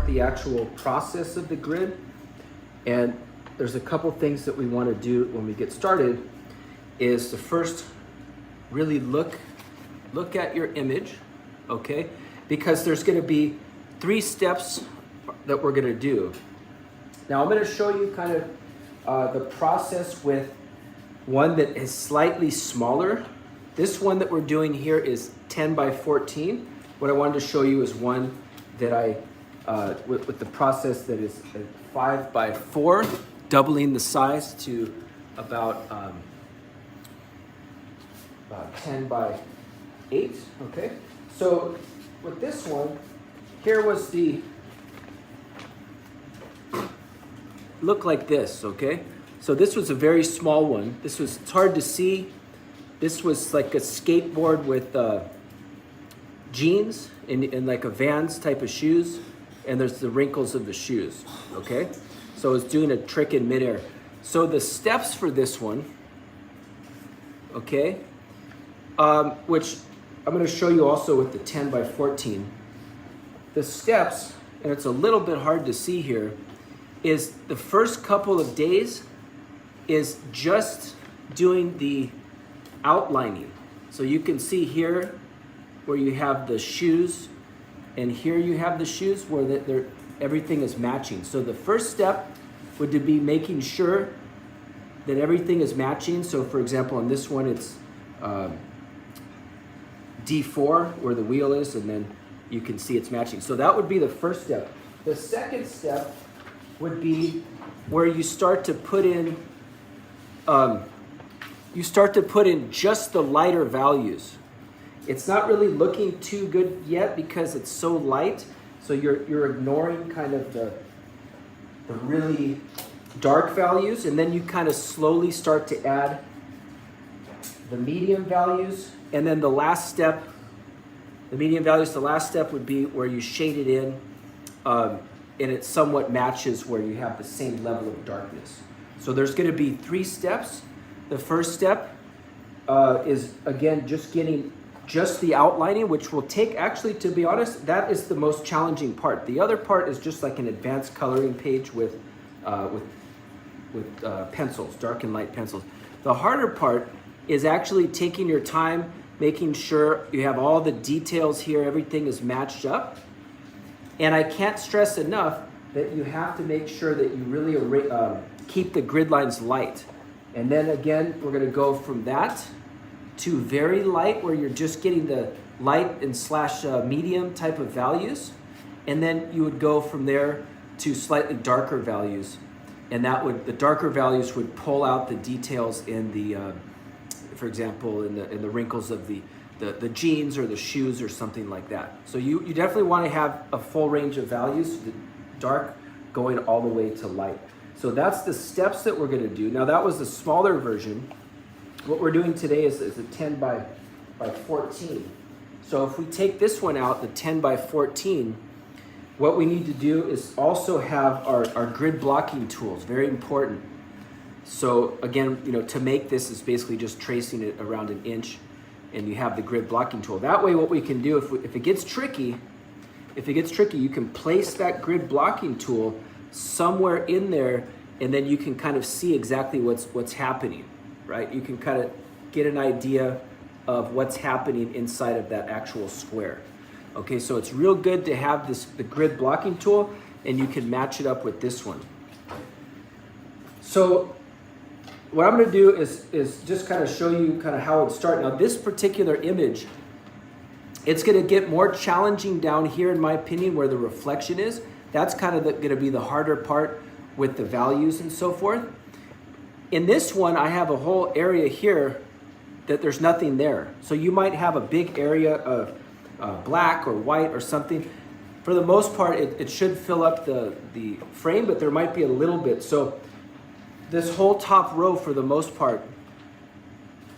the actual process of the grid. And there's a couple things that we want to do when we get started is to first really look at your image, okay? Because there's going to be 3 steps that we're going to do. Now I'm going to show you kind of the process with one that is slightly smaller. This one that we're doing here is 10 by 14. What I wanted to show you is one that with the process that is 5 by 4, doubling the size to about 10 by 8, okay? So with this one, here was look like this, okay? So this was a very small one. It's hard to see. This was like a skateboard with jeans and like a Vans type of shoes, and there's the wrinkles of the shoes, okay? So it's doing a trick in midair. So the steps for this one, okay, which I'm gonna show you also with the 10 by 14. The steps, and it's a little bit hard to see here, is the first couple of days is just doing the outlining. So you can see here where you have the shoes, and here you have the shoes where everything is matching. So the first step would be making sure that everything is matching. So for example, on this one, it's D4 where the wheel is, and then you can see it's matching. So that would be the first step. The second step would be where you start to put in just the lighter values. It's not really looking too good yet because it's so light. So you're ignoring kind of the really dark values, and then you kind of slowly start to add the medium values. And then the last step, the medium values, the last step would be where you shade it in, and it somewhat matches where you have the same level of darkness. So there's going to be 3 steps. The first step is, again, just getting just the outlining, which will take, actually, to be honest, that is the most challenging part. The other part is just like an advanced coloring page with pencils, dark and light pencils. The harder part is actually taking your time, making sure you have all the details here, everything is matched up. And I can't stress enough that you have to make sure that you really keep the grid lines light. And then again, we're going to go from that to very light, where you're just getting the light and slash medium type of values. And then you would go from there to slightly darker values. And the darker values would pull out the details in the, for example, in the wrinkles of the jeans or the shoes or something like that. So you definitely want to have a full range of values, the dark going all the way to light. So that's the steps that we're going to do. Now that was the smaller version. What we're doing today is a 10 by 14. So if we take this one out, the 10 by 14, what we need to do is also have our grid blocking tools, very important. So again, to make this is basically just tracing it around 1 inch, and you have the grid blocking tool. That way what we can do, if it gets tricky, you can place that grid blocking tool somewhere in there, and then you can kind of see exactly what's happening, right? You can kind of get an idea of what's happening inside of that actual square. Okay, so it's real good to have the grid blocking tool, and you can match it up with this one. So what I'm going to do is just kind of show you kind of how it would start. Now this particular image, it's going to get more challenging down here, in my opinion, where the reflection is. That's kind of going to be the harder part with the values and so forth. In this one, I have a whole area here that there's nothing there. So you might have a big area of black or white or something. For the most part, it should fill up the frame, but there might be a little bit. So this whole top row, for the most part,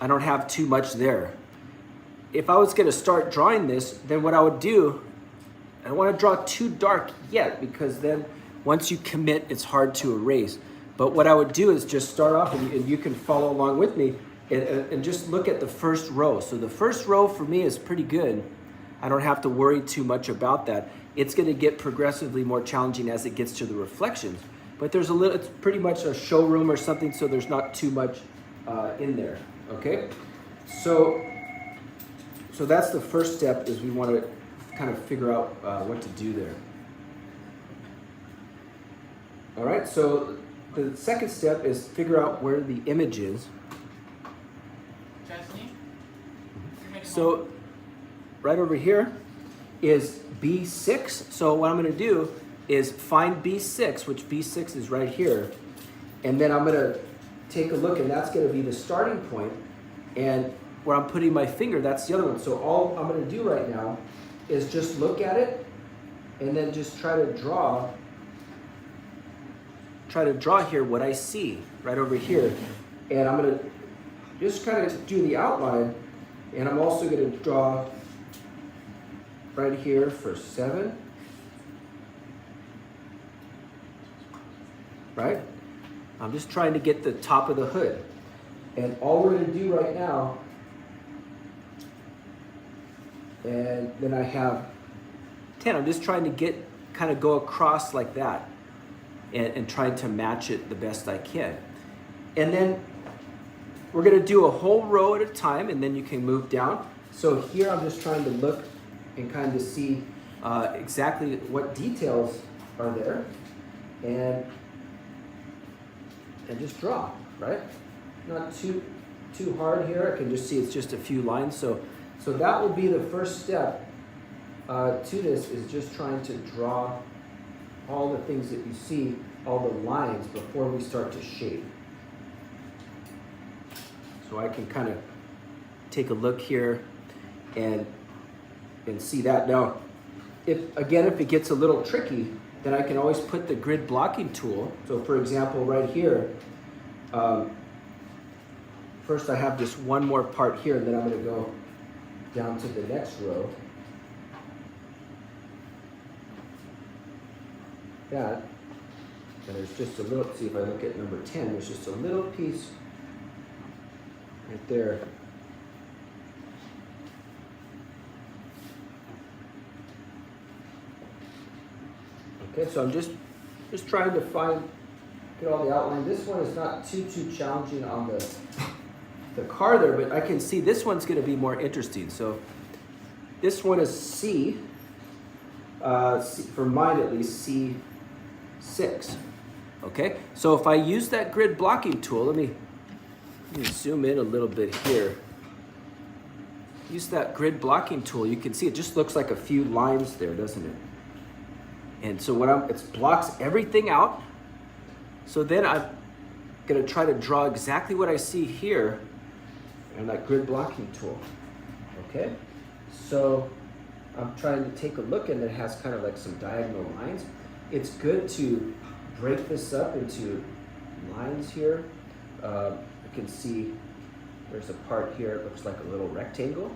I don't have too much there. If I was going to start drawing this, then what I would do, I don't want to draw too dark yet, because then once you commit, it's hard to erase. But what I would do is just start off, and you can follow along with me, and just look at the first row. So the first row for me is pretty good. I don't have to worry too much about that. It's going to get progressively more challenging as it gets to the reflections. But there's a little, it's pretty much a showroom or something, so there's not too much in there, okay? So that's the first step, is we want to kind of figure out what to do there. All right, so the second step is figure out where the image is. So right over here is B6. So what I'm going to do is find B6, which B6 is right here. And then I'm going to take a look, and that's going to be the starting point. And where I'm putting my finger, that's the other one. So all I'm going to do right now is just look at it and then just try to draw here what I see right over here. And I'm going to just kind of do the outline, and I'm also going to draw right here for 7, right? I'm just trying to get the top of the hood. And all we're going to do right now, and then I have 10. I'm just trying to kind of go across like that, and trying to match it the best I can. And then we're going to do a whole row at a time, and then you can move down. So here I'm just trying to look and kind of see exactly what details are there, and just draw, right? Not too hard here. I can just see it's just a few lines. So that will be the first step to this, is just trying to draw all the things that you see, all the lines, before we start to shape. So I can kind of take a look here and see that. Now, if it gets a little tricky, then I can always put the grid blocking tool. So for example, right here, first I have just one more part here, and then I'm going to go down to the next row. That, and there's just a little, see if I look at number 10, there's just a little piece right there. Okay, so I'm just trying to get all the outline. This one is not too challenging on the car there, but I can see this one's going to be more interesting. So this one is C, for mine at least, C6. Okay, so if I use that grid blocking tool, let me zoom in a little bit here. Use that grid blocking tool, you can see it just looks like a few lines there, doesn't it? And so it blocks everything out. So then I'm going to try to draw exactly what I see here in that grid blocking tool. Okay, so I'm trying to take a look, and it has kind of like some diagonal lines. It's good to break this up into lines here. You can see there's a part here, it looks like a little rectangle.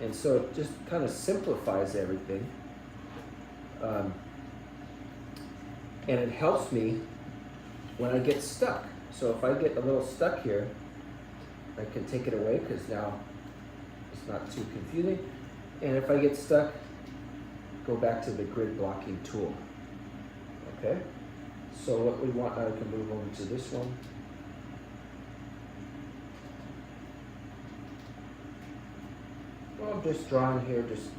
And so it just kind of simplifies everything. And it helps me when I get stuck. So if I get a little stuck here, I can take it away, because now it's not too confusing. And if I get stuck, go back to the grid blocking tool. Okay, so what we want now, we can move over to this one. Well, I'm just drawing here, just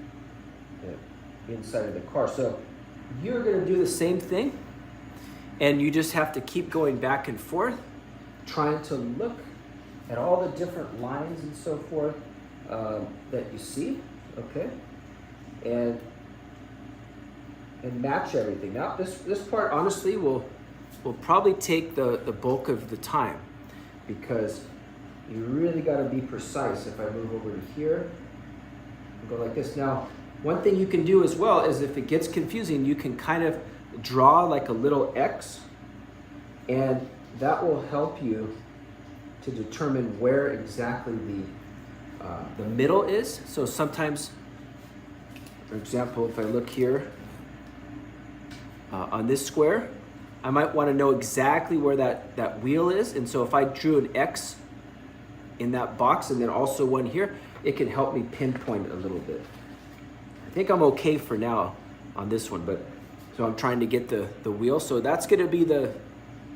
inside of the car. So you're going to do the same thing, and you just have to keep going back and forth, trying to look at all the different lines and so forth that you see, okay, and match everything. Now this part honestly will probably take the bulk of the time, because you really got to be precise. If I move over to here and go like this. Now, one thing you can do as well is, if it gets confusing, you can kind of draw like a little X, and that will help you to determine where exactly the middle is. So sometimes, for example, if I look here on this square, I might want to know exactly where that wheel is. And so if I drew an X in that box, and then also one here, it can help me pinpoint it a little bit. I think I'm okay for now on this one, but so I'm trying to get the wheel. So that's gonna be the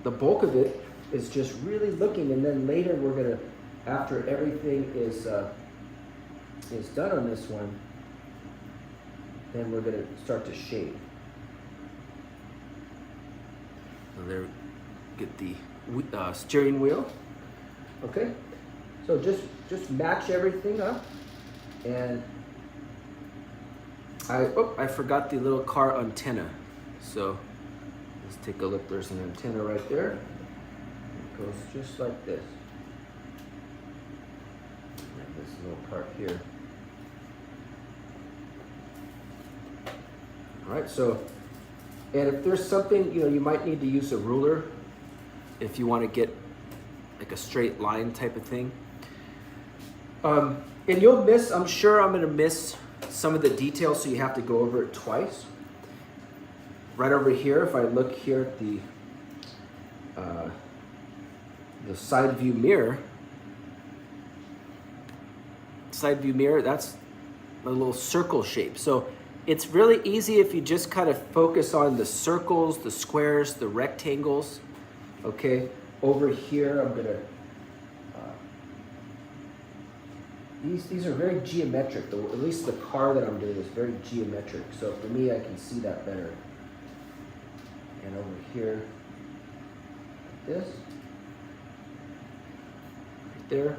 bulk of it, is just really looking, and then later we're gonna, after everything is done on this one, then we're gonna start to shape. So there, get the steering wheel. Okay, so just match everything up, and I forgot the little car antenna. So let's take a look. There's an antenna right there. It goes just like this. And this little part here. All right, so, and if there's something, you might need to use a ruler if you want to get like a straight line type of thing. And you'll miss, I'm sure I'm going to miss some of the details, so you have to go over it twice. Right over here, if I look here at the side view mirror, that's a little circle shape. So it's really easy if you just kind of focus on the circles, the squares, the rectangles. Okay, over here I'm gonna, these are very geometric, though. At least the car that I'm doing is very geometric. So for me, I can see that better. And over here, like this, right there.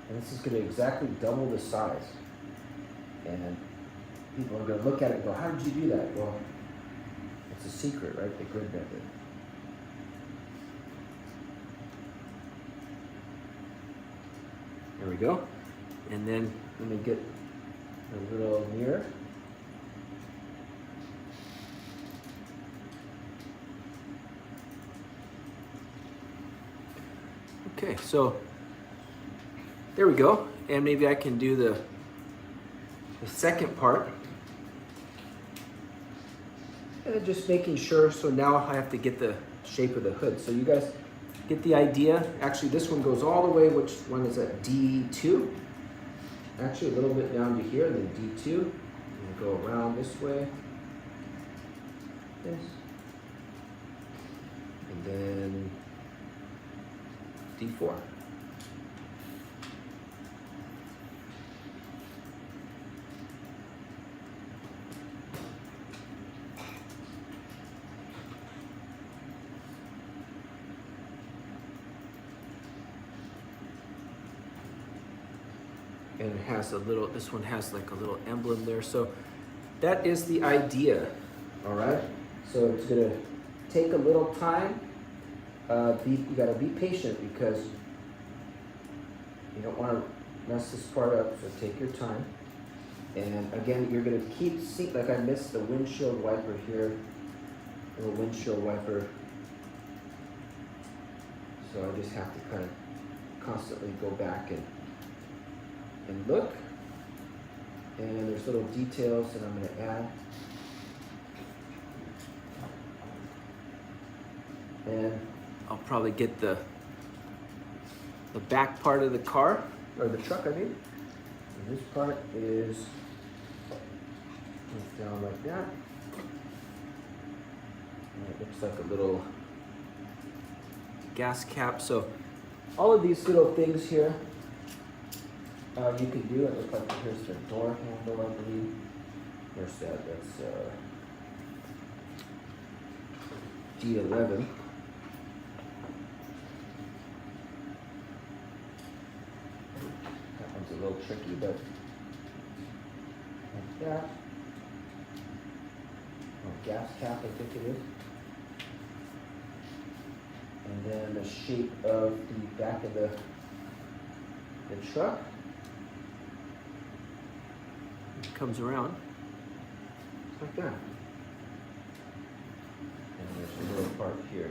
And this is going to exactly double the size. And people are going to look at it and go, how did you do that? Well, it's a secret, right? The grid method. There we go. And then let me get a little mirror. Okay, so there we go. And maybe I can do the second part. And just making sure, so now I have to get the shape of the hood. So you guys get the idea. Actually, this one goes all the way, which one is at D2? Actually, a little bit down to here, then D2. And go around this way. This. And then D4. And it has a little, this one has like a little emblem there. So that is the idea, all right? So it's gonna take a little time. You gotta be patient because you don't wanna mess this part up, so take your time. And again, you're gonna keep seeing, like I missed the windshield wiper here, little windshield wiper. So I just have to kind of constantly go back and look. And there's little details that I'm gonna add. And I'll probably get the back part of the car, or the truck, I mean. And this part is down like that. And it looks like a little gas cap. So all of these little things here, you can do. It looks like here's the door handle, I believe. Where's that? That's D11. That one's a little tricky, but like that. Oh, gas cap, I think it is. And then the shape of the back of the truck. It comes around like that. And there's a little part here.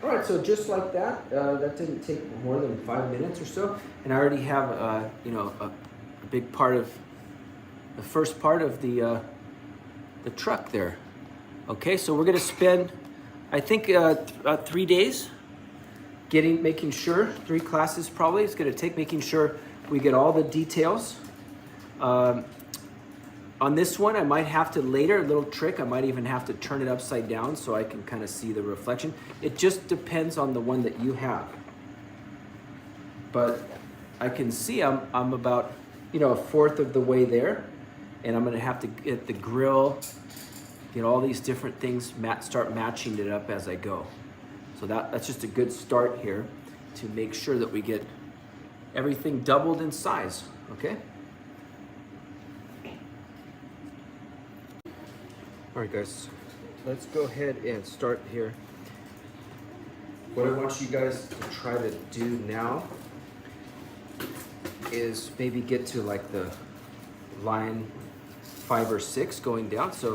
All right, so just like that, that didn't take more than 5 minutes or so, and I already have, a big part of the first part of the truck there. Okay, so we're gonna spend, I think, 3 days making sure, 3 classes probably, it's gonna take making sure we get all the details. On this one, I might have to later, a little trick, I might even have to turn it upside down so I can kind of see the reflection. It just depends on the one that you have. But I can see I'm about, you know, 1/4 of the way there, and I'm gonna have to get the grill, get all these different things, start matching it up as I go. So that's just a good start here to make sure that we get everything doubled in size, okay? All right, guys, let's go ahead and start here. What I want you guys to try to do now is maybe get to like the line 5 or 6 going down. So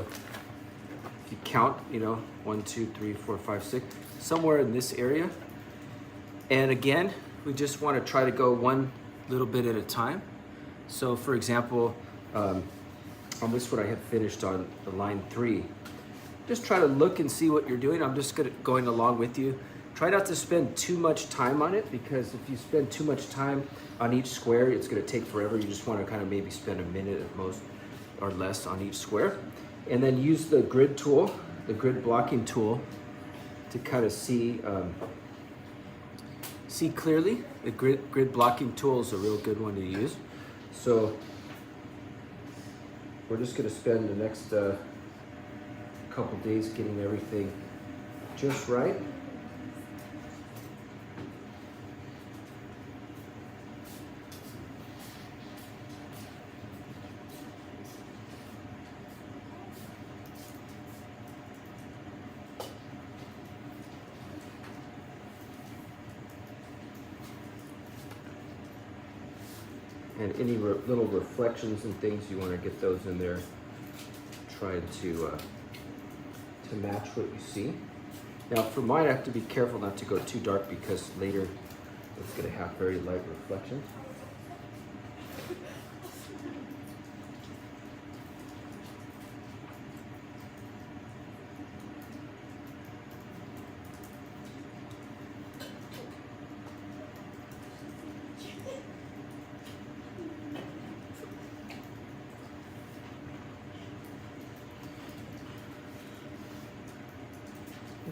if you count, you know, 1, 2, 3, 4, 5, 6, somewhere in this area. And again, we just want to try to go one little bit at a time. So for example, on this one I have finished on the line 3. Just try to look and see what you're doing. I'm just going along with you. Try not to spend too much time on it, because if you spend too much time on each square, it's going to take forever. You just want to kind of maybe spend a minute at most or less on each square. And then use the grid tool, the grid blocking tool, to kind of see clearly. The grid blocking tool is a real good one to use. So we're just going to spend the next couple days getting everything just right. And any little reflections and things, you want to get those in there, trying to match what you see. Now for mine, I have to be careful not to go too dark, because later it's going to have very light reflections.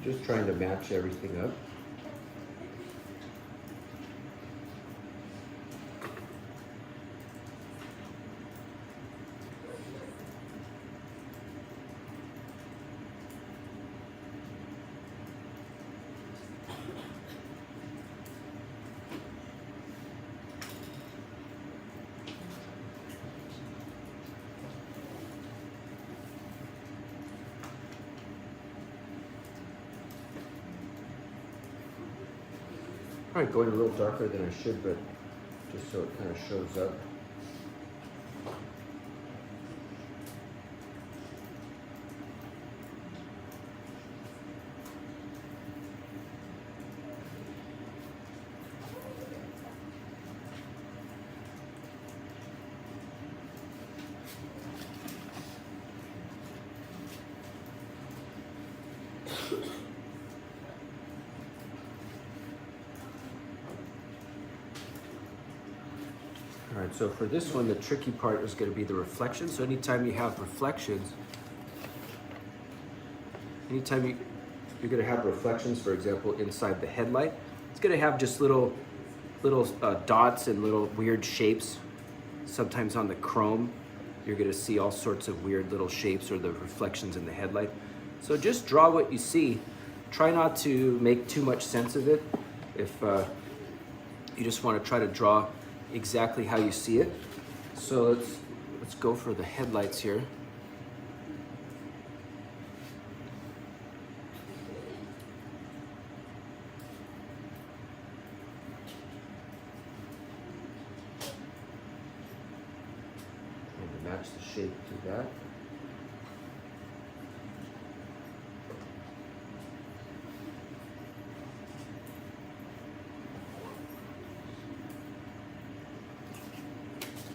Just trying to match everything up. All right, going a little darker than I should, but just so it kind of shows up. All right, so for this one, the tricky part is going to be the reflection. So anytime you have reflections, you're going to have reflections, for example, inside the headlight, it's going to have just little dots and little weird shapes. Sometimes on the chrome, you're going to see all sorts of weird little shapes, or the reflections in the headlight. So just draw what you see. Try not to make too much sense of it. If you just want to try to draw exactly how you see it. So let's go for the headlights here. Trying to match the shape to that.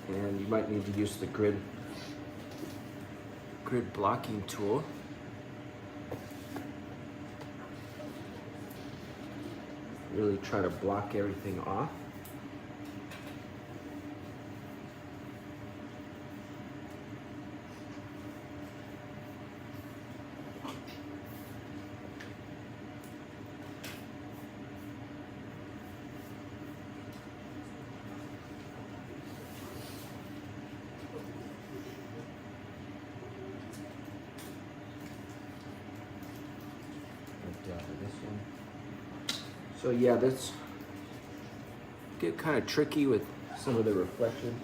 And you might need to use the grid blocking tool. really try to block everything off. This one. So yeah, this get kind of tricky with some of the reflections.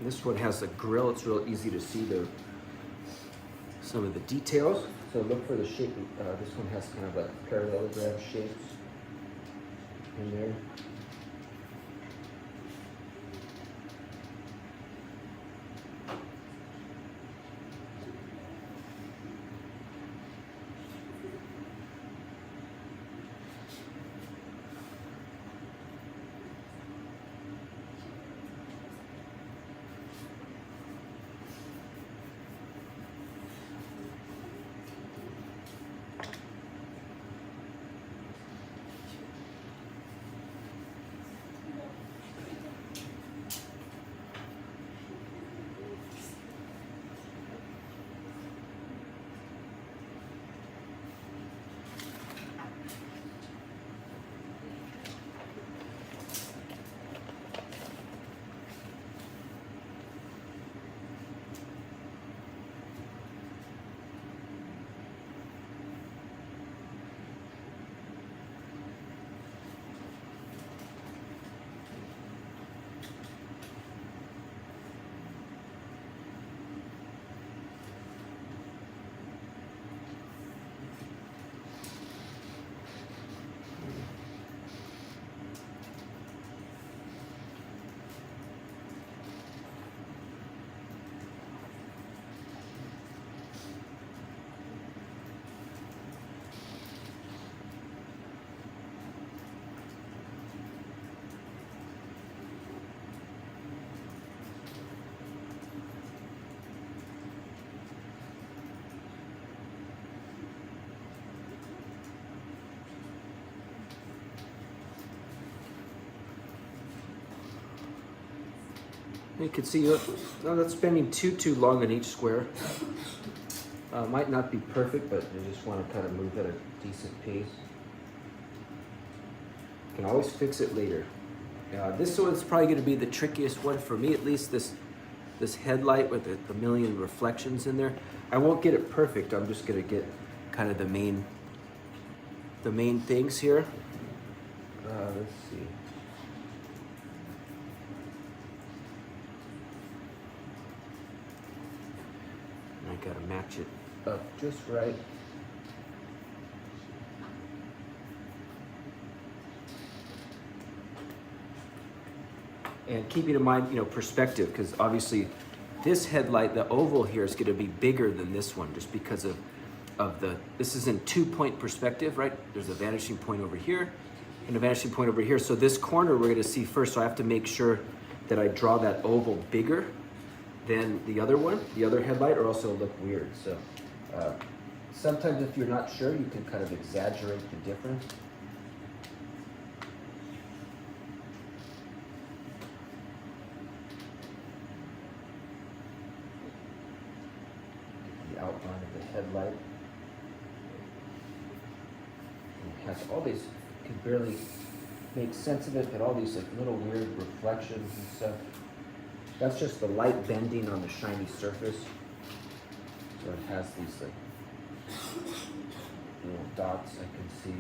This one has a grill. It's real easy to see some of the details. So look for the shape. This one has kind of like parallelogram shapes in there. You can see that's spending too long on each square. Might not be perfect, but you just want to kind of move at a decent pace. You can always fix it later. This one's probably going to be the trickiest one for me, at least this headlight with the million reflections in there. I won't get it perfect. I'm just going to get kind of the main things here. Let's see. I gotta match it up just right. And keeping in mind, perspective, because obviously this headlight, the oval here, is gonna be bigger than this one just because of this is in 2-point perspective, right? There's a vanishing point over here and a vanishing point over here. So this corner we're gonna see first, so I have to make sure that I draw that oval bigger than the other one, the other headlight, or else it'll look weird. So Sometimes if you're not sure, you can kind of exaggerate the difference. The outline of the headlight. And it has all these, you can barely make sense of it, but all these like little weird reflections and stuff. That's just the light bending on the shiny surface. So it has these like little dots I can see.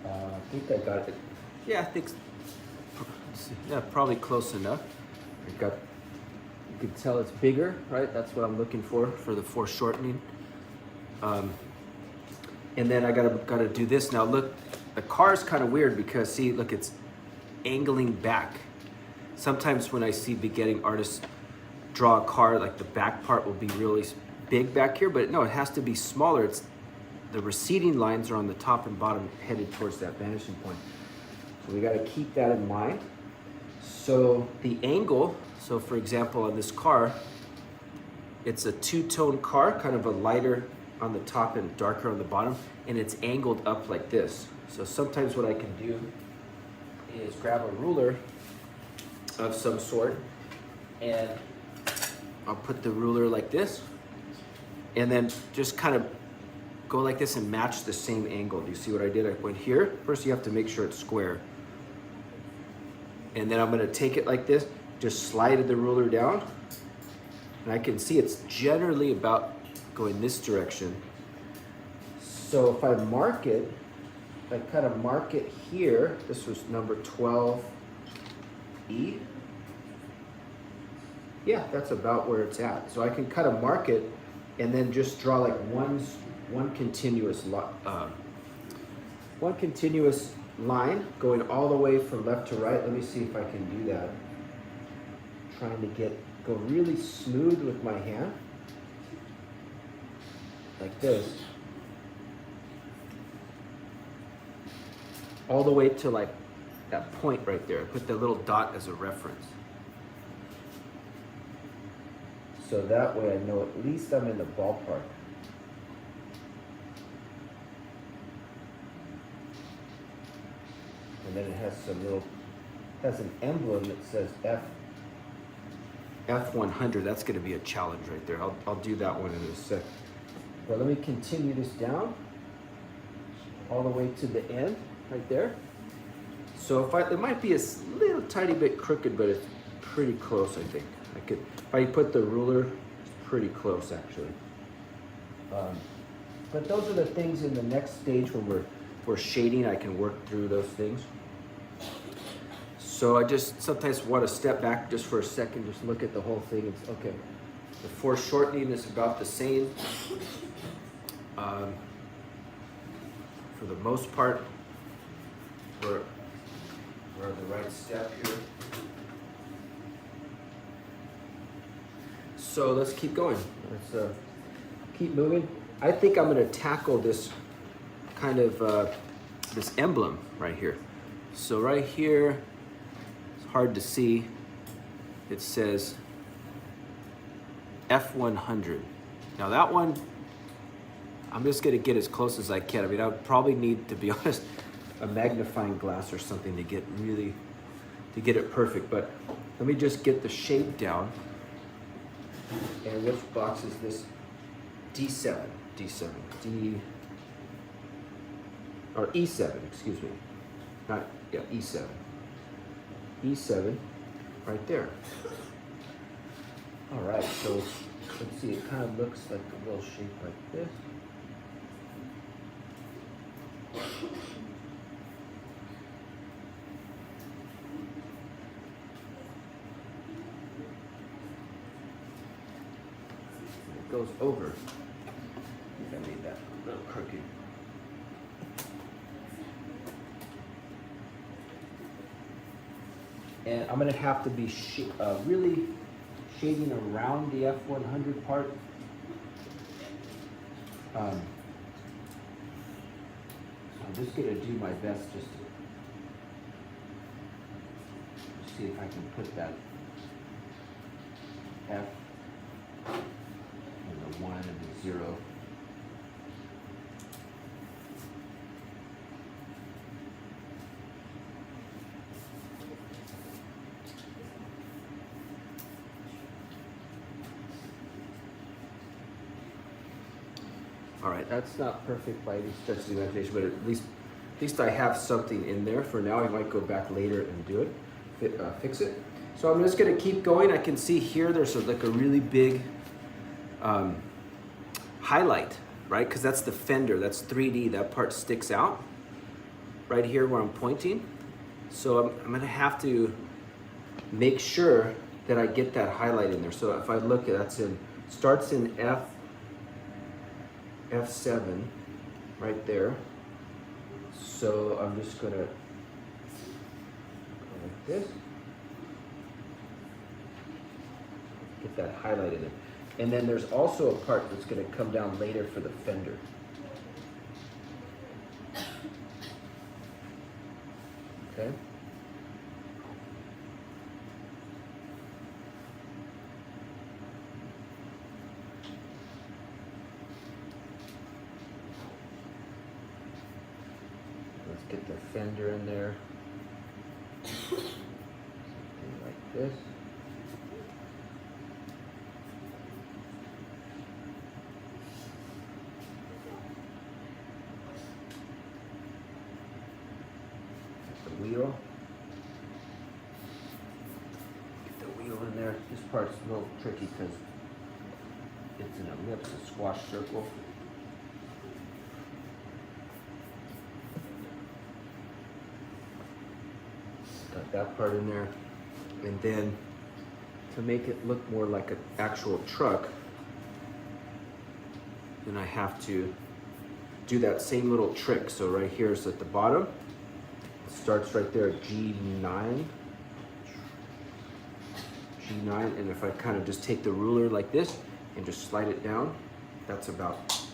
I think I got it. Yeah, I think. Yeah, probably close enough. I got. You can tell it's bigger, right? That's what I'm looking for the foreshortening. And then I gotta do this now. Look, the car is kind of weird because see, look, it's angling back. Sometimes when I see beginning artists draw a car, like the back part will be really big back here, but no, it has to be smaller. It's the receding lines are on the top and bottom headed towards that vanishing point. So we got to keep that in mind. So the angle, so for example on this car, it's a two-tone car, kind of a lighter on the top and darker on the bottom, and it's angled up like this. So sometimes what I can do is grab a ruler of some sort, and I'll put the ruler like this, and then just kind of go like this and match the same angle. Do you see what I did? I went here. First you have to make sure it's square. And then I'm gonna take it like this, just slide the ruler down. And I can see it's generally about going this direction. So if I mark it, I kind of mark it here. This was number 12E. Yeah, that's about where it's at. So I can kind of mark it and then just draw like one continuous line going all the way from left to right. Let me see if I can do that. Trying to go really smooth with my hand, like this, all the way to like that point right there. I put the little dot as a reference. So that way I know at least I'm in the ballpark. And then it has an emblem that says F100. That's going to be a challenge right there. I'll do that one in a sec. But let me continue this down all the way to the end right there. So it might be a little tiny bit crooked, but it's pretty close, I think. If I put the ruler, it's pretty close actually. But those are the things in the next stage when we're shading. I can work through those things. So I just sometimes want to step back just for a second, just look at the whole thing. It's okay. The foreshortening is about the same. For the most part, we're on the right step here. So let's keep going. Let's keep moving. I think I'm going to tackle this kind of this emblem right here. So right here, it's hard to see. It says F100. Now that one, I'm just going to get as close as I can. I mean, I would probably need, to be honest, a magnifying glass or something to get it perfect. But let me just get the shape down. And which box is this? D7, or E7, excuse me. E7. E7, right there. All right, so let's see, it kind of looks like a little shape like this. goes over. I think I made that a little crooked. And I'm gonna have to be really shading around the F100 part. So I'm just gonna do my best just to see if I can put that F and the 1 and the 0. All right, that's not perfect by any stretch of the imagination, but at least I have something in there for now. I might go back later and do it, fix it. So I'm just gonna keep going. I can see here there's like a really big highlight, right? Because that's the fender, that's 3D, that part sticks out right here where I'm pointing. So I'm gonna have to make sure that I get that highlight in there. So if I look at starts in F7 right there. So I'm just gonna go like this. Get that highlight in there. And then there's also a part that's gonna come down later for the fender. Okay. Let's get the fender in there. Something like this. Wheel. Get the wheel in there. This part's a little tricky because it's an ellipse, a squash circle. Got that part in there. And then to make it look more like an actual truck, then I have to do that same little trick. So right here is at the bottom. Starts right there at G9, and if I kind of just take the ruler like this and just slide it down, that's about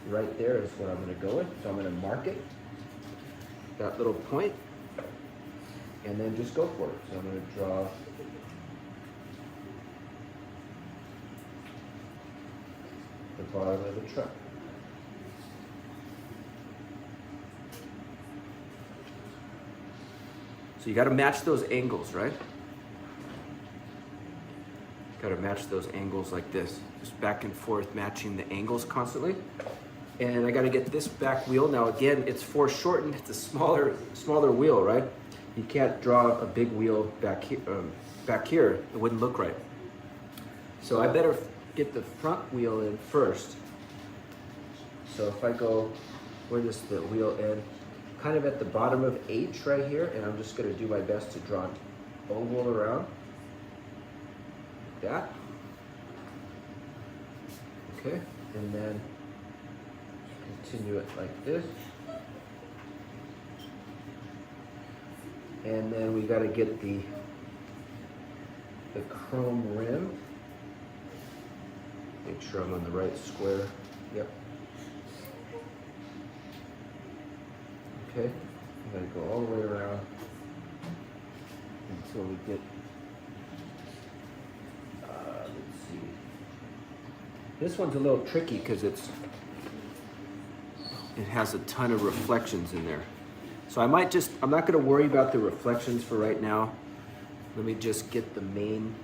right there is what I'm going to go with. So I'm going to mark it, that little point, and then just go for it. So I'm going to draw the bottom of the truck. So you got to match those angles, right? Got to match those angles like this, just back and forth, matching the angles constantly. And I got to get this back wheel. Now again, it's foreshortened. It's a smaller wheel, right? You can't draw a big wheel back here. It wouldn't look right. So I better get the front wheel in first. So if I go, where does the wheel end? Kind of at the bottom of H right here, and I'm just going to do my best to draw an oval around like that. Okay, and then continue it like this. And then we got to get the chrome rim. Make sure I'm on the right square. Yep. Okay, I'm gonna go all the way around until we get, let's see. This one's a little tricky because it has a ton of reflections in there. So I'm not gonna worry about the reflections for right now. Let me just get the main,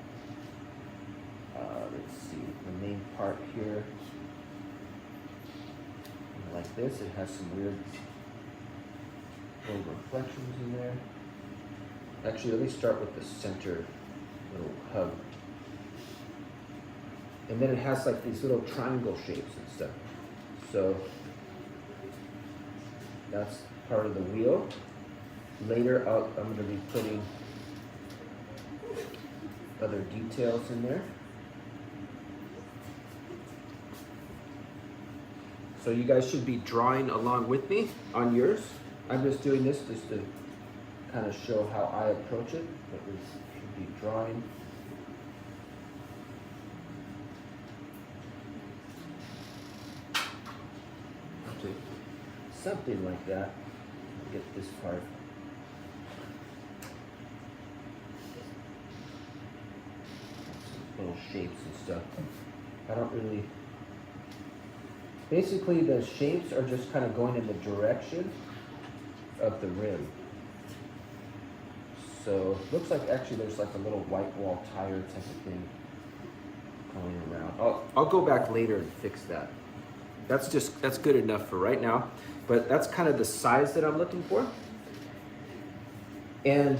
let's see, the main part here. Like this, it has some weird little reflections in there. Actually, let me start with the center little hub. And then it has like these little triangle shapes and stuff. So that's part of the wheel. Later, I'm going to be putting other details in there. So you guys should be drawing along with me on yours. I'm just doing this just to kind of show how I approach it, but we should be drawing. Something like that. Get this part. Little shapes and stuff. I don't really. Basically, the shapes are just kind of going in the direction of the rim. So looks like actually there's like a little white wall tire type of thing going around. I'll go back later and fix that. That's good enough for right now. But that's kind of the size that I'm looking for. And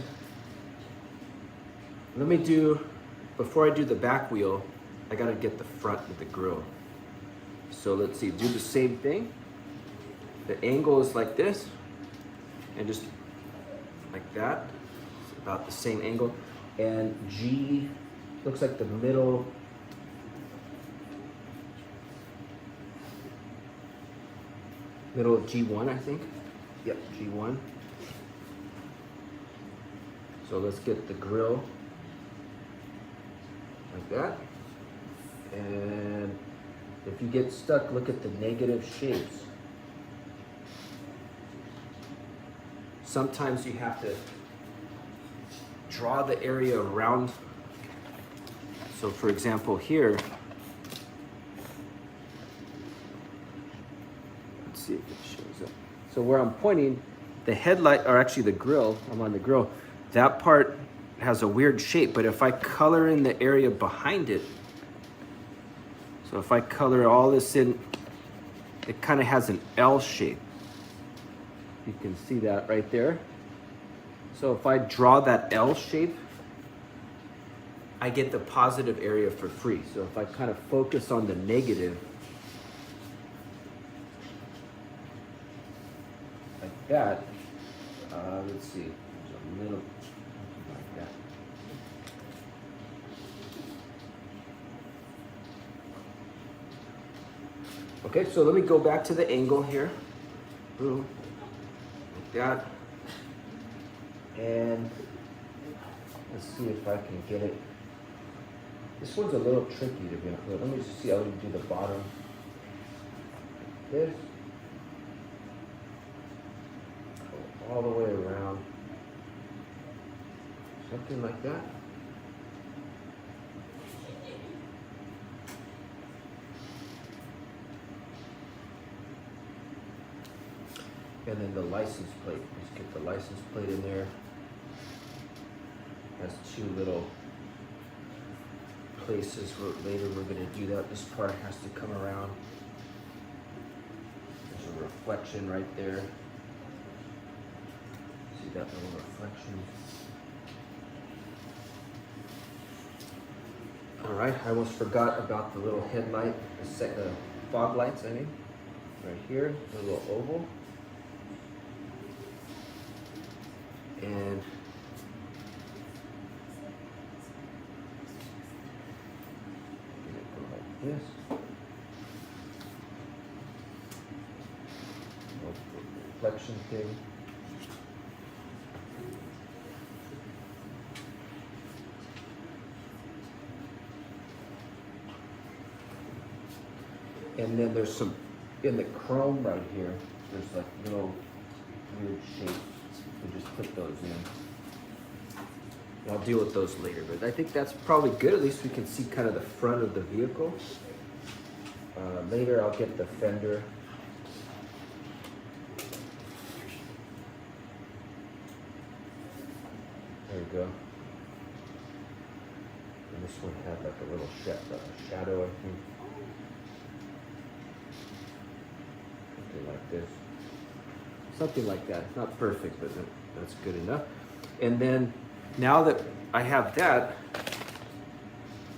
let me do, before I do the back wheel, I gotta get the front with the grill. So let's see, do the same thing. The angle is like this, and just like that. It's about the same angle. And G looks like the middle. Middle of G1, I think. Yep, G1. So let's get the grill like that. And if you get stuck, look at the negative shapes. Sometimes you have to draw the area around. So for example, here, let's see if it shows up. So where I'm pointing, the headlight, or actually the grill, I'm on the grill, that part has a weird shape, but if I color in the area behind it, so if I color all this in, it kind of has an L shape. You can see that right there. So if I draw that L shape, I get the positive area for free. So if I kind of focus on the negative, like that, let's see, there's a little, like that. Okay, so let me go back to the angle here. Boom, like that. And let's see if I can get it. This one's a little tricky to be honest. Let me just see how we do the bottom. Like this. Go all the way around. Something like that. And then the license plate. Let's get the license plate in there. Has two little places where later we're going to do that. This part has to come around. There's a reflection right there. See that little reflection? All right, I almost forgot about the little headlight, the fog lights, I mean. Right here, a little oval. And this. Reflection thing. And then there's some, in the chrome right here, there's like little weird shapes. We just put those in. I'll deal with those later, but I think that's probably good. At least we can see kind of the front of the vehicle. Later I'll get the fender. There we go. And this one had like a little shadow, I think. Something like this. Something like that. It's not perfect, but that's good enough. And then now that I have that,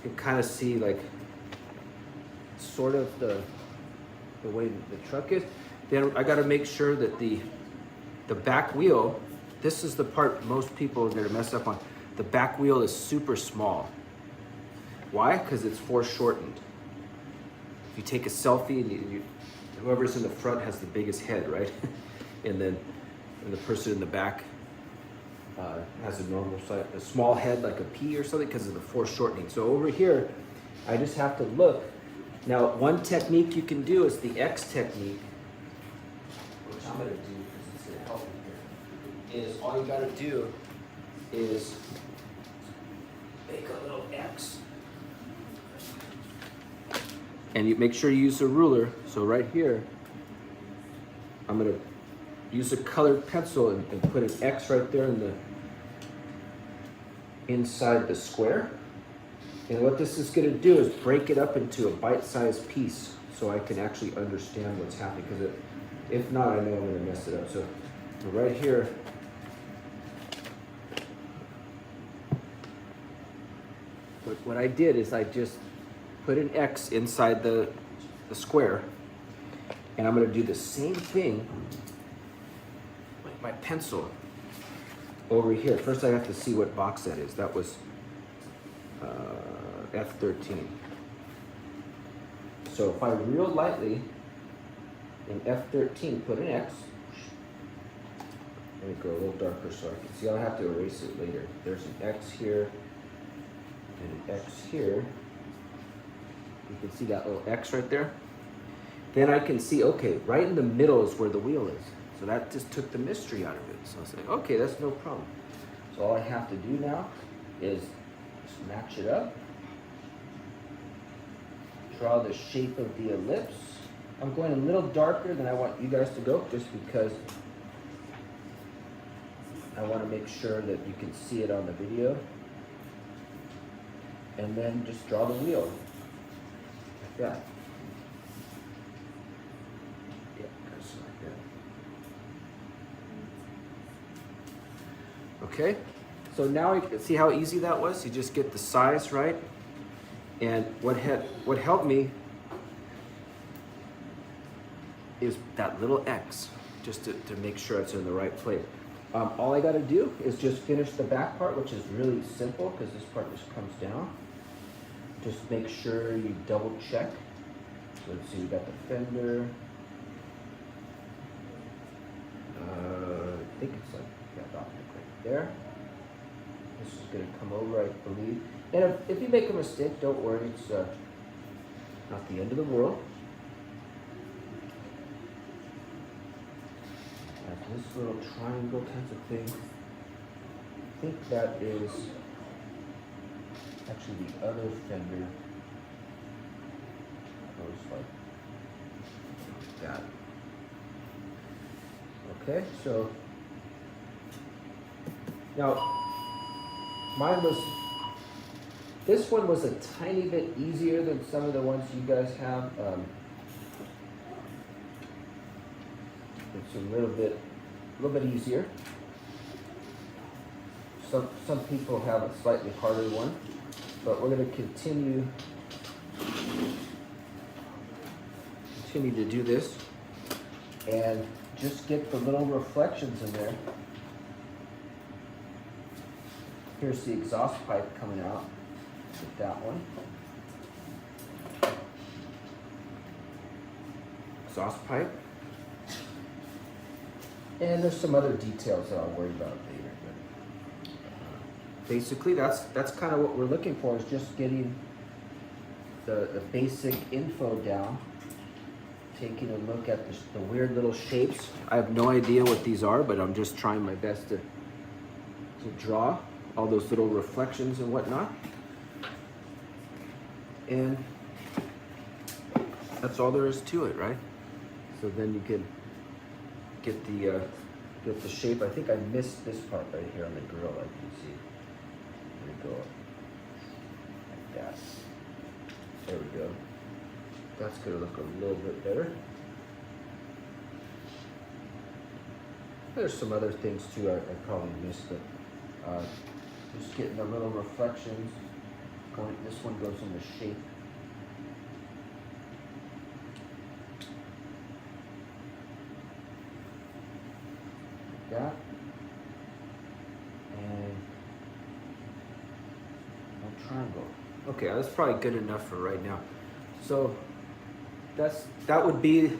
you can kind of see like sort of the way the truck is. Then I got to make sure that the back wheel, this is the part most people are going to mess up on. The back wheel is super small. Why? Because it's foreshortened. If you take a selfie and whoever's in the front has the biggest head, right? and then the person in the back has a normal size, a small head like a pea or something because of the foreshortening. So over here, I just have to look. Now, one technique you can do is the X technique, which I'm gonna do because it's gonna help me here, is all you gotta do is make a little X. And you make sure you use a ruler. So right here, I'm gonna use a colored pencil and put an X right there in the inside the square. And what this is gonna do is break it up into a bite-sized piece so I can actually understand what's happening. Because if not, I know I'm gonna mess it up. So right here, what I did is I just put an X inside the square, and I'm gonna do the same thing with my pencil over here. First I have to see what box that is. That was F13. So if I real lightly in F13 put an X, let me go a little darker so I can see. I'll have to erase it later. There's an X here and an X here. You can see that little X right there. Then I can see, okay, right in the middle is where the wheel is. So that just took the mystery out of it. So I was like, okay, that's no problem. So all I have to do now is just match it up. Draw the shape of the ellipse. I'm going a little darker than I want you guys to go, just because I want to make sure that you can see it on the video. And then just draw the wheel. Like that. Yeah, just like that. Okay, so now you can see how easy that was. You just get the size right. And what helped me is that little X, just to make sure it's in the right place. All I gotta do is just finish the back part, which is really simple because this part just comes down. Just make sure you double check. So let's see, we got the fender. I think it's like that optic right there. This is gonna come over, I believe. And if you make a mistake, don't worry, it's not the end of the world. Like this little triangle kinds of thing. I think that is actually the other fender. Goes like that. Okay, so now this one was a tiny bit easier than some of the ones you guys have. It's a little bit easier. Some people have a slightly harder one, but we're going to continue to do this and just get the little reflections in there. Here's the exhaust pipe coming out with that one. Exhaust pipe. And there's some other details that I'll worry about later. But basically, that's kind of what we're looking for, is just getting the basic info down. Taking a look at the weird little shapes. I have no idea what these are, but I'm just trying my best to draw all those little reflections and whatnot. And that's all there is to it, right? So then you can get the shape. I think I missed this part right here on the grill. I can see. There we go. Like that. There we go. That's gonna look a little bit better. There's some other things too I probably missed, but just getting the little reflections. This one goes in the shape. Like that. And a triangle. Okay, that's probably good enough for right now. So that would be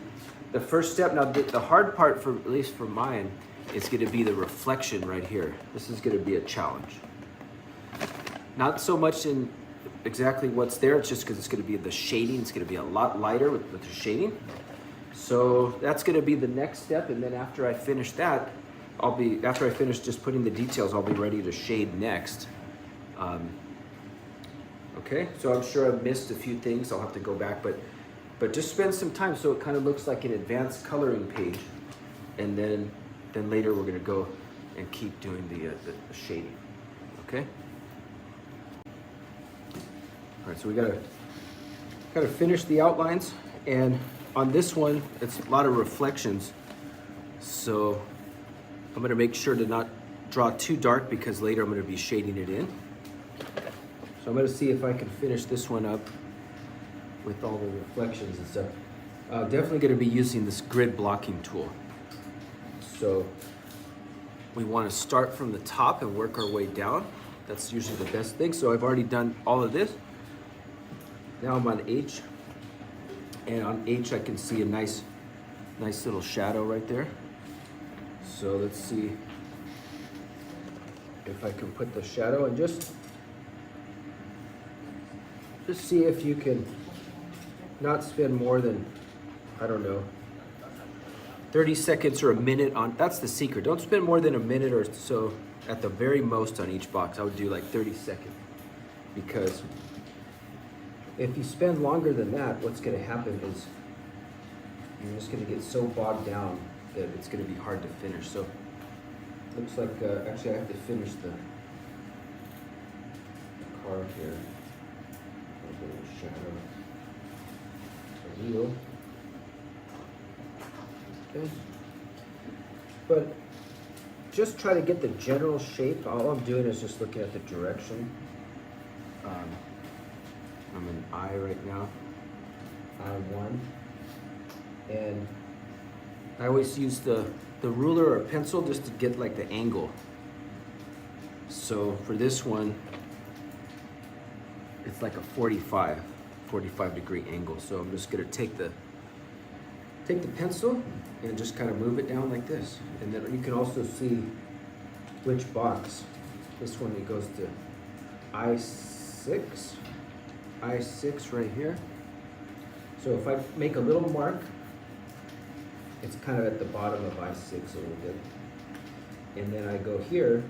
the first step. Now the hard part, for at least for mine, is going to be the reflection right here. This is going to be a challenge. Not so much in exactly what's there, it's just because it's going to be the shading. It's going to be a lot lighter with the shading. So that's going to be the next step, and then after I finish that, after I finish just putting the details, I'll be ready to shade next. Okay, so I'm sure I've missed a few things. I'll have to go back, but just spend some time so it kind of looks like an advanced coloring page, and then later we're going to go and keep doing the shading. Okay. All right, so we gotta finish the outlines, and on this one, it's a lot of reflections. So I'm gonna make sure to not draw too dark because later I'm gonna be shading it in. So I'm gonna see if I can finish this one up with all the reflections and stuff. Definitely gonna be using this grid blocking tool. So we wanna start from the top and work our way down. That's usually the best thing. So I've already done all of this. Now I'm on H, and on H I can see a nice little shadow right there. So let's see if I can put the shadow, and just see if you can not spend more than, I don't know, 30 seconds or a minute on, that's the secret. Don't spend more than a minute or so at the very most on each box. I would do like 30 seconds, because if you spend longer than that, what's going to happen is you're just going to get so bogged down that it's going to be hard to finish. So it looks like, actually I have to finish the car here. A little shadow. A wheel. Okay. But just try to get the general shape. All I'm doing is just looking at the direction. I'm in I right now, I1, and I always use the ruler or pencil just to get like the angle. So for this one, it's like a 45 degree angle. So I'm just gonna take the pencil and just kind of move it down like this. And then you can also see which box. This one, it goes to I6 right here. So if I make a little mark, it's kind of at the bottom of I6 a little bit. And then I go here,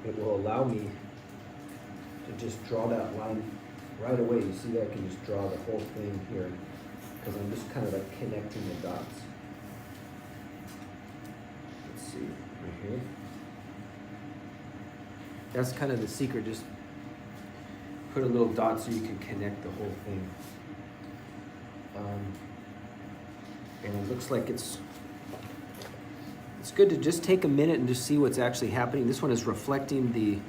it will allow me to just draw that line right away. You see that I can just draw the whole thing here, because I'm just kind of like connecting the dots. Let's see, right here. That's kind of the secret, just put a little dot so you can connect the whole thing. And it looks like it's good to just take a minute and just see what's actually happening. This one is reflecting the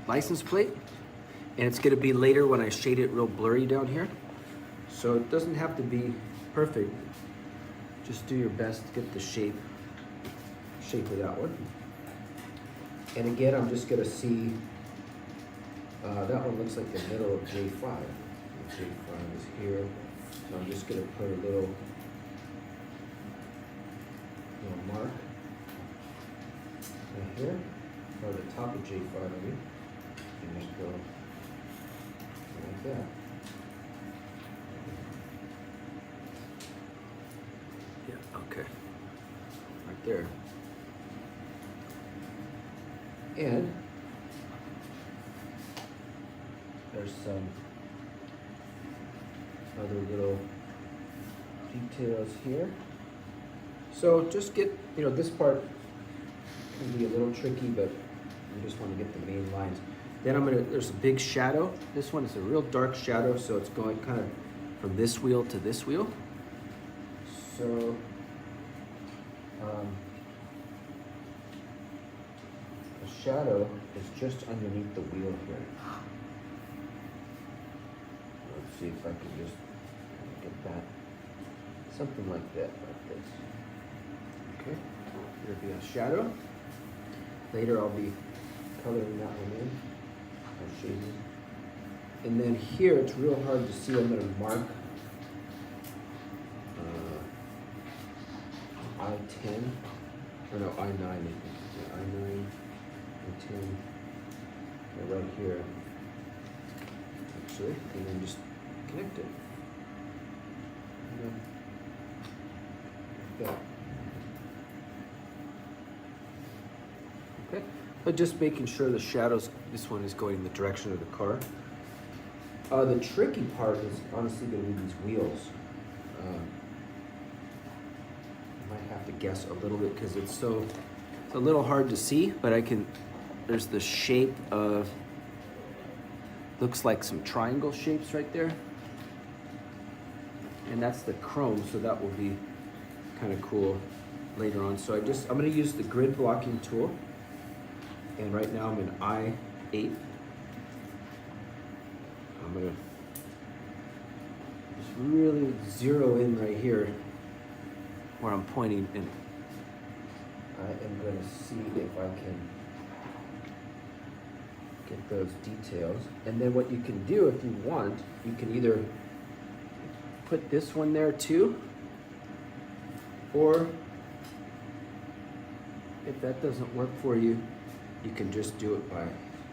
license plate, and it's going to be later when I shade it real blurry down here. So it doesn't have to be perfect. Just do your best to get the shape of that one. And again, I'm just going to see, that one looks like the middle of J5. J5 is here. So I'm just going to put a little mark right here, or the top of J5, I mean, and just go like that. Yeah, okay. Right there. And there's some other little details here. So just get, this part can be a little tricky, but you just want to get the main lines. Then there's a big shadow. This one is a real dark shadow, so it's going kind of from this wheel to this wheel. So, the shadow is just underneath the wheel here. Let's see if I can just get that. Something like that, like this. Okay, there'll be a shadow. Later I'll be coloring that one in, or shading. And then here, it's real hard to see. I'm gonna mark I-10, or no, I-9, I think. Yeah, I-9, I-10, right here, actually, and then just connect it. And then, like that. Okay, but just making sure the shadows, this one is going in the direction of the car. The tricky part is honestly going to be these wheels. I might have to guess a little bit because it's a little hard to see, but there's the shape of, looks like some triangle shapes right there. And that's the chrome, so that will be kind of cool later on. So I'm going to use the grid blocking tool. And right now I'm in I-8. I'm gonna just really zero in right here where I'm pointing, and I am gonna see if I can get those details. And then what you can do if you want, you can either put this one there too, or if that doesn't work for you, you can just do it by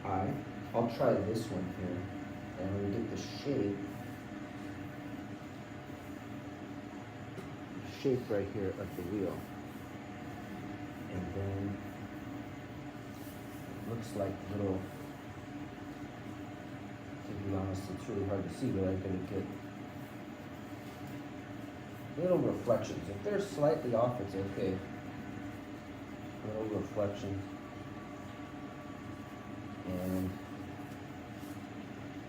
eye. I'll try this one here. And I'm going to get the shape right here of the wheel. And then it looks like little, to be honest, it's really hard to see, but I'm going to get little reflections. If they're slightly off, it's okay. Little reflections. And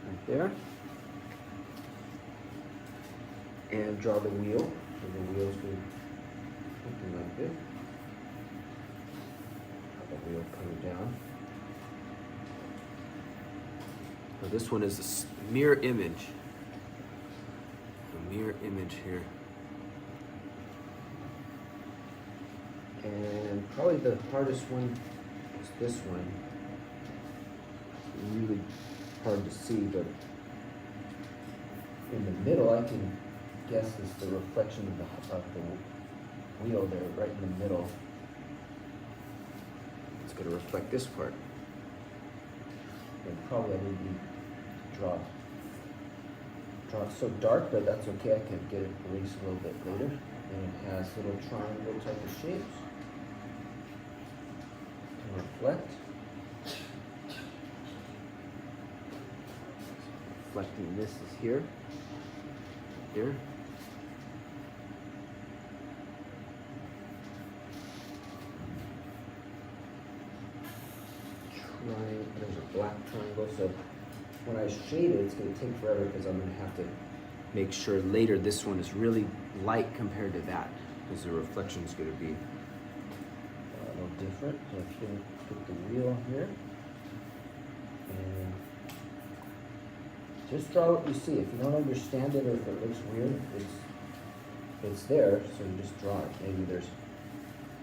right there, and draw the wheel, so the wheel's going something like this. The wheel coming down. So this one is a mirror image. A mirror image here. And probably the hardest one is this one. Really hard to see, but in the middle I can guess is the reflection of the wheel there, right in the middle. It's going to reflect this part. And probably I need to draw it so dark, but that's okay. I can get it erased a little bit later. And it has little triangle type of shapes to reflect. Reflecting this is here. Here. There's a black triangle, so when I shade it, it's going to take forever because I'm going to have to make sure later this one is really light compared to that, because the reflection is going to be a little different. So I'm going to put the wheel here, and just draw what you see. If you don't understand it or if it looks weird, it's there, so you just draw it. Maybe there's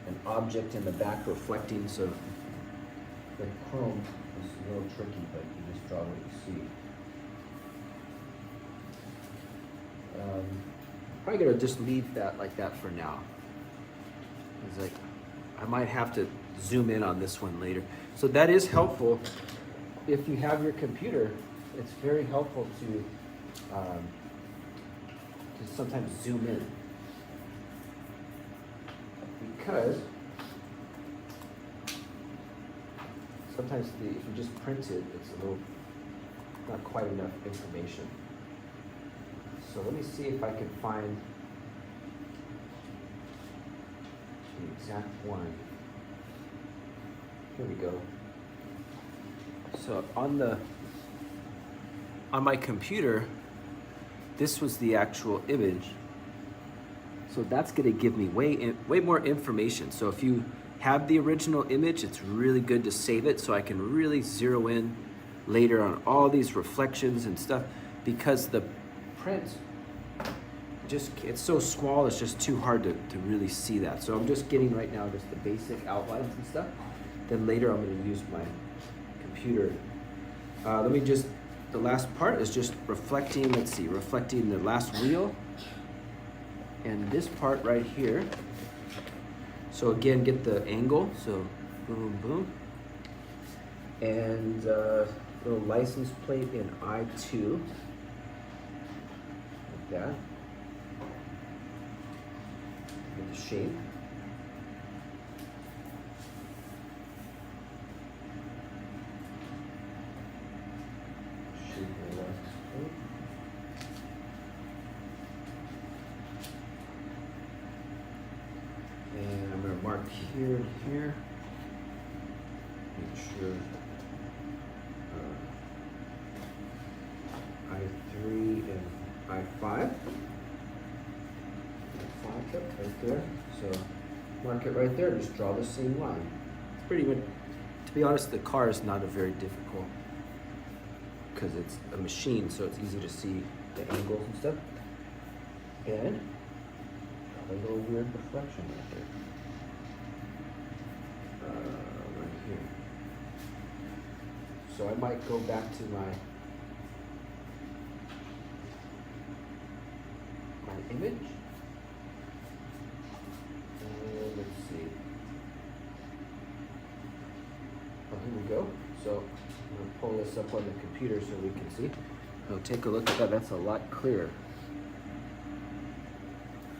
an object in the back reflecting, so the chrome is a little tricky, but you just draw what you see. Probably gonna just leave that like that for now. It's like, I might have to zoom in on this one later. So that is helpful if you have your computer. It's very helpful to sometimes zoom in, because sometimes if you just print it, it's a little, not quite enough information. So let me see if I can find the exact one. Here we go. So on my computer, this was the actual image. So that's going to give me way more information. So if you have the original image, it's really good to save it so I can really zero in later on all these reflections and stuff, because the print it's so small, it's just too hard to really see that. So I'm just getting right now just the basic outlines and stuff. Then later I'm going to use my computer. Let me just the last part is just reflecting, let's see, reflecting the last wheel and this part right here. So again, get the angle, so boom, boom. And little license plate in I2, like that. Get the shape. And I'm going to mark here and here. Make sure I3 and I5. Right there. So mark it right there. Just draw the same line. It's pretty good. To be honest, the car is not a very difficult because it's a machine, so it's easy to see the angles and stuff. And a little weird reflection right there. Right here. So I might go back to my image. And let's see. Oh, here we go. So I'm going to pull this up on the computer so we can see. Oh, take a look at that. That's a lot clearer.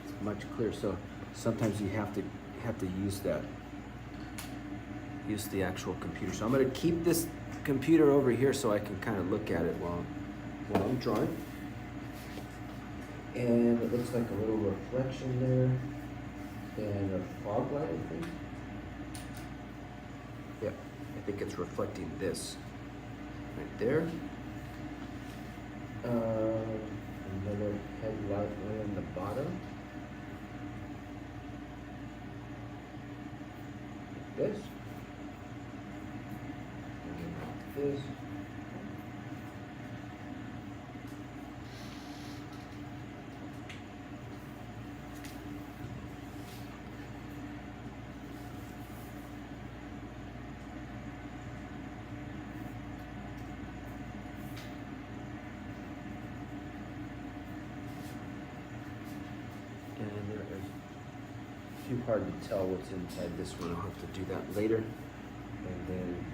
It's much clearer. So sometimes you have to use that. Use the actual computer. So I'm going to keep this computer over here so I can kind of look at it while I'm drawing. And it looks like a little reflection there and a fog light, I think. Yep, I think it's reflecting this right there. Another headlight right on the bottom. Like this. And like this. And there is too hard to tell what's inside this one. I'll have to do that later. And then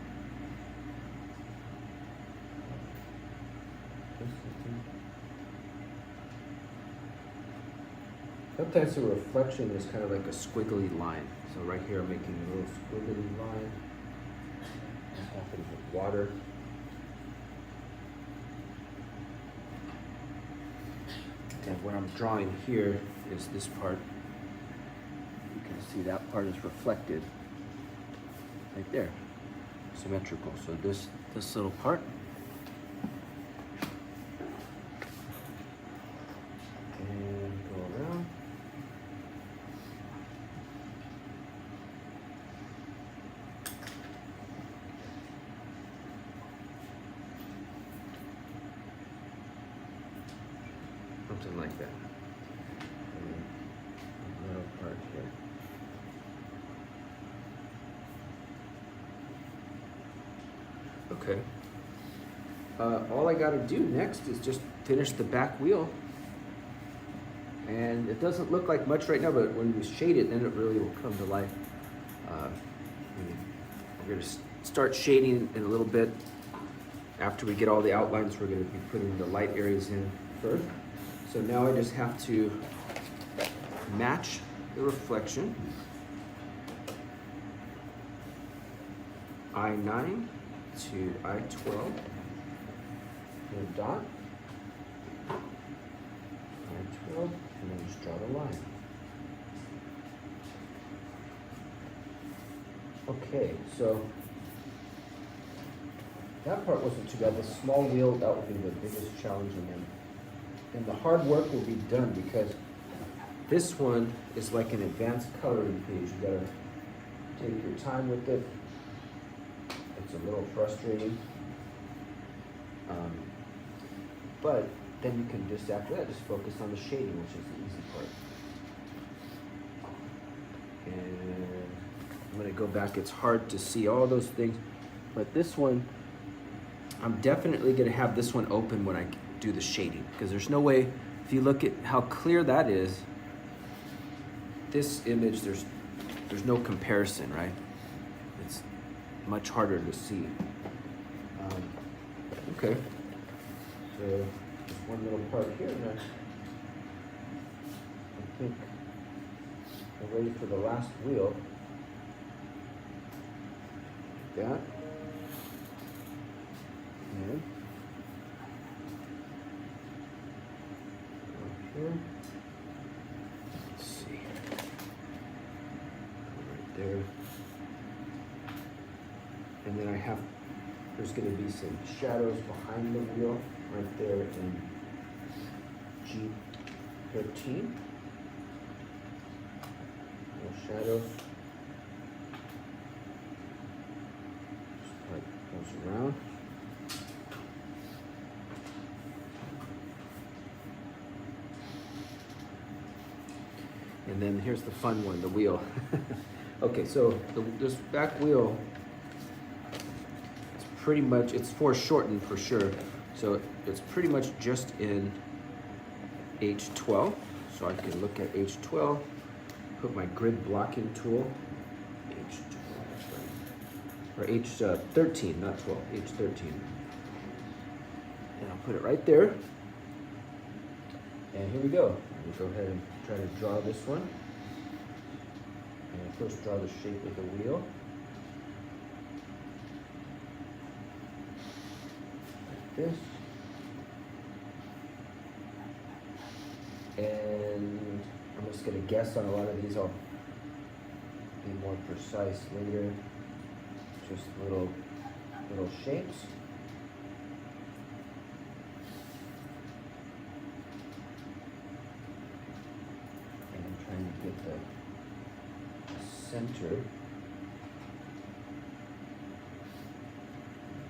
sometimes the reflection is kind of like a squiggly line. So right here I'm making a little squiggly line. This happens with water. And what I'm drawing here is this part. You can see that part is reflected right there, symmetrical. So this little part. And go around. Something like that. And a little part here. Okay. All I got to do next is just finish the back wheel. And it doesn't look like much right now, but when we shade it, then it really will come to life. We're going to start shading in a little bit. After we get all the outlines, we're going to be putting the light areas in first. So now I just have to match the reflection. I9 to I12. And a dot. I12, and then just draw the line. Okay, so that part wasn't too bad. The small wheel, that will be the biggest challenge in them. And the hard work will be done because this one is like an advanced coloring page. You gotta take your time with it. It's a little frustrating. But then you can just, after that, just focus on the shading, which is the easy part. And I'm gonna go back. It's hard to see all those things, but this one, I'm definitely gonna have this one open when I do the shading, because there's no way, if you look at how clear that is, this image, there's no comparison, right? It's much harder to see. Okay, so just one little part here, and I think we're ready for the last wheel. Like that. And here. Let's see. Right there. And then there's going to be some shadows behind the wheel right there in G13. Little shadows. Just kind of goes around. And then here's the fun one, the wheel. Okay, so this back wheel, it's pretty much, it's foreshortened for sure. So it's pretty much just in H12. So I can look at H12, put my grid blocking tool, H12, or H13, not 12, H13. And I'll put it right there. And here we go. We'll go ahead and try to draw this one. And first draw the shape of the wheel. Like this. And I'm just going to guess on a lot of these. I'll be more precise later. Just little shapes. Trying to get the center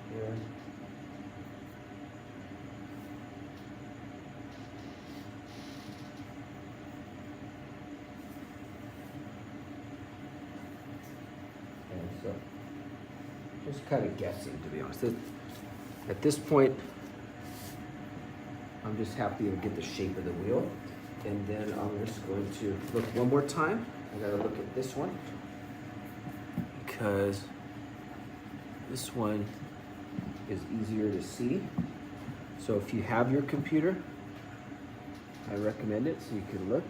here. And so, just kind of guessing, to be honest. At this point, I'm just happy to get the shape of the wheel. And then I'm just going to look one more time. I gotta look at this one, because this one is easier to see. So if you have your computer, I recommend it so you can look,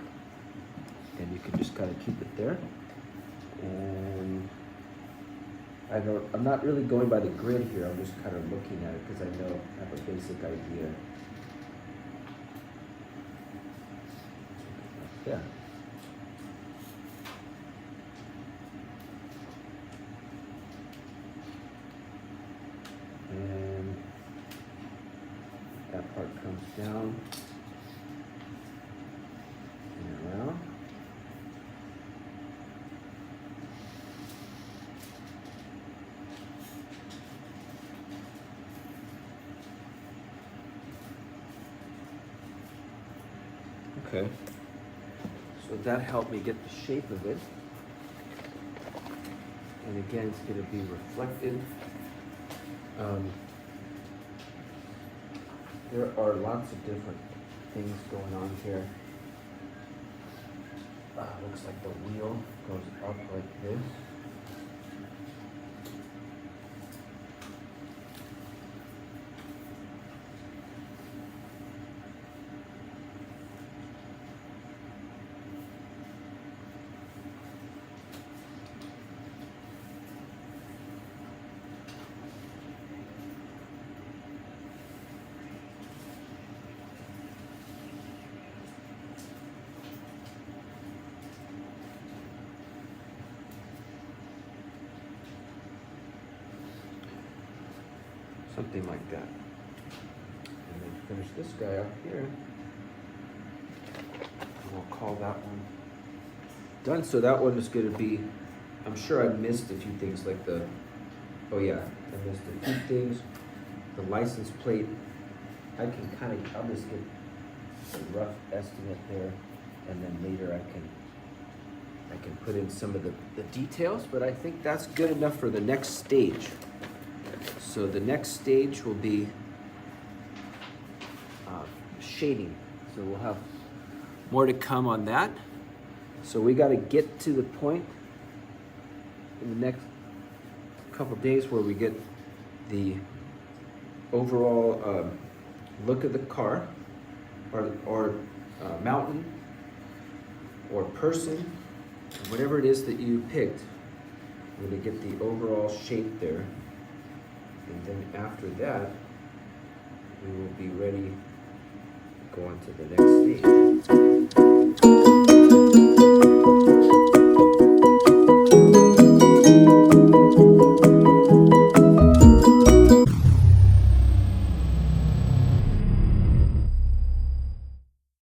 and you can just kind of keep it there. And I'm not really going by the grid here. I'm just kind of looking at it because I know I have a basic idea. Yeah. And that part comes down and around. Okay. So that helped me get the shape of it. And again, it's going to be reflected. There are lots of different things going on here. Looks like the wheel goes up like this. Something like that. And then finish this guy up here. And we'll call that one done. So that one is going to be, I'm sure I missed a few things like oh yeah, I missed a few things. The license plate, I'll just get a rough estimate there, and then later I can put in some of the details, but I think that's good enough for the next stage. So the next stage will be shading. So we'll have more to come on that. So we got to get to the point in the next couple days where we get the overall look of the car or mountain or person, whatever it is that you picked. We're going to get the overall shape there, and then after that we will be ready to go on to the next stage.